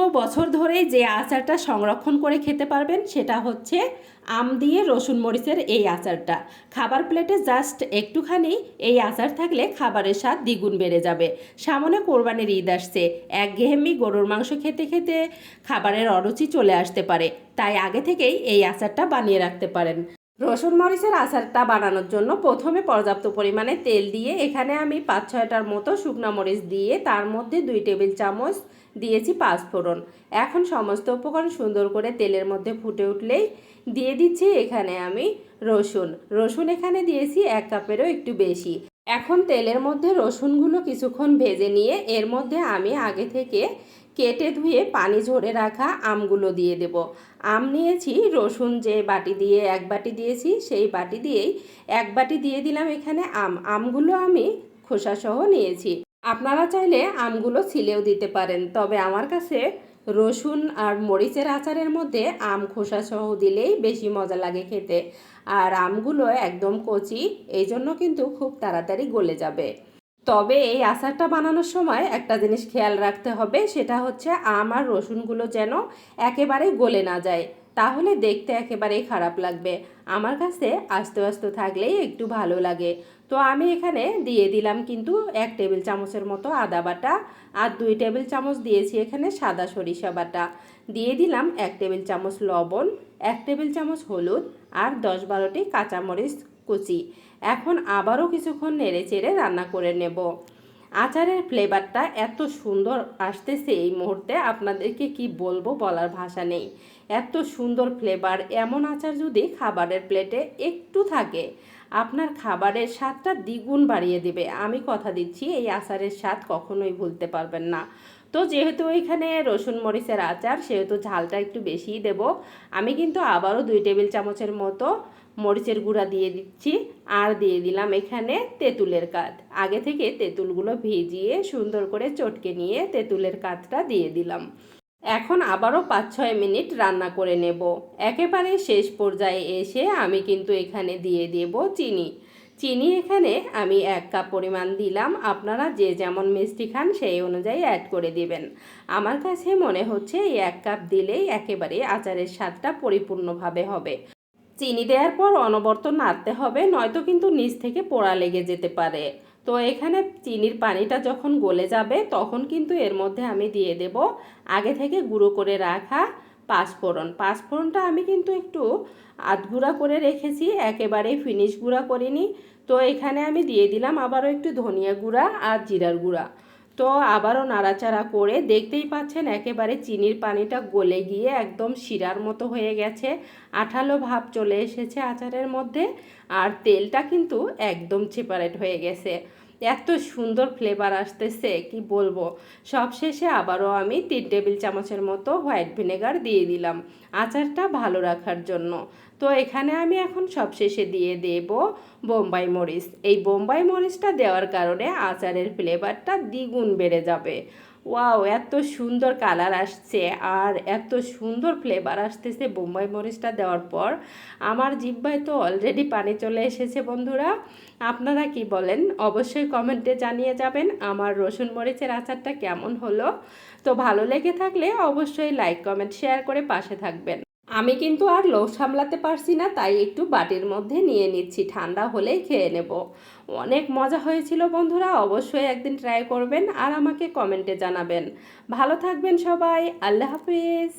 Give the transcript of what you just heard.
পুরো বছর ধরেই যে আচারটা সংরক্ষণ করে খেতে পারবেন সেটা হচ্ছে আম দিয়ে রসুন মরিচের এই আচারটা। খাবার প্লেটে জাস্ট একটুখানি এই আচার থাকলে খাবারের স্বাদ দ্বিগুণ বেড়ে যাবে। সামনে কোরবানির ঈদ আসছে, একঘেয়েমি গরুর মাংস খেতে খেতে খাবারের অরুচি চলে আসতে পারে, তাই আগে থেকেই এই আচারটা বানিয়ে রাখতে পারেন। রসুন মরিচের আচারটা বানানোর জন্য প্রথমে পর্যাপ্ত পরিমাণে তেল দিয়ে এখানে আমি 5-6টার মতো শুকনা মরিচ দিয়ে তার মধ্যে 2 টেবিল চামচ দিয়েছি পাঁচফোড়ন। এখন সমস্ত উপকরণ সুন্দর করে তেলের মধ্যে ফুটে উঠলেই দিয়ে দিচ্ছি এখানে আমি রসুন এখানে দিয়েছি 1 কাপেরও একটু বেশি। এখন তেলের মধ্যে রসুনগুলো কিছুক্ষণ ভেজে নিয়ে এর মধ্যে আমি আগে থেকে কেটে ধুয়ে পানি ঝরে রাখা আমগুলো দিয়ে দেব। আম নিয়েছি, রসুন যে বাটি দিয়ে 1 বাটি দিয়েছি সেই বাটি দিয়েই 1 বাটি দিয়ে দিলাম এখানে আমগুলো আমি খোসাসহ নিয়েছি। আপনারা চাইলে আমগুলো ছিলেও দিতে পারেন, তবে আমার কাছে রসুন আর মরিচের আচারের মধ্যে আম খোসাসহ দিলেই বেশি মজা লাগে খেতে। আর আমগুলো একদম কচি, এই জন্য কিন্তু খুব তাড়াতাড়ি গলে যাবে। তবে এই আচারটা বানানোর সময় একটা জিনিস খেয়াল রাখতে হবে, সেটা হচ্ছে আম আর রসুনগুলো যেন একেবারেই গলে না যায়, তাহলে দেখতে একেবারেই খারাপ লাগবে। আমার কাছে আস্তে আস্তে থাকলেই একটু ভালো লাগে। তো আমি এখানে দিয়ে দিলাম কিন্তু 1 টেবিল চামচের মতো আদা বাটা, আর 2 টেবিল চামচ দিয়েছি এখানে সাদা সরিষা বাটা, দিয়ে দিলাম 1 টেবিল চামচ লবণ, 1 টেবিল চামচ হলুদ, আর 10-12টি কাঁচামরিচ কুচি। এখন আবারও কিছুক্ষণ নেড়ে চেড়ে রান্না করে নেব। আচারের ফ্লেভারটা এত সুন্দর আসতেছে এই মুহূর্তে, আপনাদেরকে কি বলবো, বলার ভাষা নেই। এত সুন্দর ফ্লেভার, এমন আচার যদি খাবারের প্লেটে একটু থাকে আপনার খাবারের স্বাদটা দ্বিগুণ বাড়িয়ে দেবে। আমি কথা দিচ্ছি এই আচারের স্বাদ কখনোই ভুলতে পারবেন না। তো যেহেতু এখানে রসুন মরিচের আচার, সেহেতু ঝালটা একটু বেশিই দেব। আমি কিন্তু আবারও 2 টেবিল চামচের মতো মরিচের গুঁড়া দিয়ে দিচ্ছি, আর দিয়ে দিলাম এখানে তেঁতুলের কাঠ। আগে থেকে তেঁতুলগুলো ভিজিয়ে সুন্দর করে চটকে নিয়ে তেঁতুলের কাঠটা দিয়ে দিলাম। এখন আবারও 5-6 মিনিট রান্না করে নেব। একেবারে শেষ পর্যায়ে এসে আমি কিন্তু এখানে দিয়ে দেব চিনি এখানে আমি 1 কাপ পরিমাণ দিলাম। আপনারা যে যেমন মিষ্টি খান সেই অনুযায়ী অ্যাড করে দিবেন। আমার কাছে মনে হচ্ছে এই 1 কাপ দিলেই একেবারে আচারের স্বাদটা পরিপূর্ণভাবে হবে। চিনি দেওয়ার পর অনবরত নাড়তে হবে, নয়তো কিন্তু নিচ থেকে পোড়া লেগে যেতে পারে। তো এখানে চিনির পানিটা যখন গলে যাবে তখন কিন্তু এর মধ্যে আমি দিয়ে দেব আগে থেকে গুঁড়ো করে রাখা পাঁচফোড়নটা আমি কিন্তু একটু আধগুঁড়া করে রেখেছি, একেবারেই ফিনিশ গুঁড়া করিনি। তো এখানে আমি দিয়ে দিলাম আবারও একটু ধনিয়া গুঁড়া আর জিরার গুঁড়া। তো আবারও নাড়াচাড়া করে দেখতেই পাচ্ছেন একেবারে চিনির পানিটা গলে গিয়ে একদম শিরার মতো হয়ে গেছে, আঠালো ভাব চলে এসেছে আচারের মধ্যে, আর তেলটা কিন্তু একদম সেপারেট হয়ে গেছে। এত সুন্দর ফ্লেভার আসতেছে কি বলবো। সবশেষে আবারও আমি 3 টেবিল চামচের মতো হোয়াইট ভিনেগার দিয়ে দিলাম আচারটা ভালো রাখার জন্য। তো এখানে আমি এখন সবশেষে দিয়ে দেব বোম্বাই মরিচ। এই বোম্বাই মরিচটা দেওয়ার কারণে আচারের ফ্লেভারটা দ্বিগুণ বেড়ে যাবে। ওয়াও, এত সুন্দর কালার আসছে আর এত সুন্দর ফ্লেভার আসতেছে বোম্বাই মরিচটা দেওয়ার পর। আমার জিহ্বায় তো অলরেডি পানি চলে এসেছে বন্ধুরা। আপনারা কি বলেন অবশ্যই কমেন্টে জানিয়ে যাবেন আমার রসুন মরিচের আচারটা কেমন হলো। তো ভালো লেগে থাকলে অবশ্যই লাইক কমেন্ট শেয়ার করে পাশে থাকবেন। আমি কিন্তু আর লোভ সামলাতে পারছি না, তাই একটু বাটির মধ্যে নিয়ে নিচ্ছি, ঠান্ডা হলেই খেয়ে নেব। অনেক মজা হয়েছিল বন্ধুরা, অবশ্যই একদিন ট্রাই করবেন আর আমাকে কমেন্টে জানাবেন। ভালো থাকবেন সবাই, আল্লাহ হাফিজ।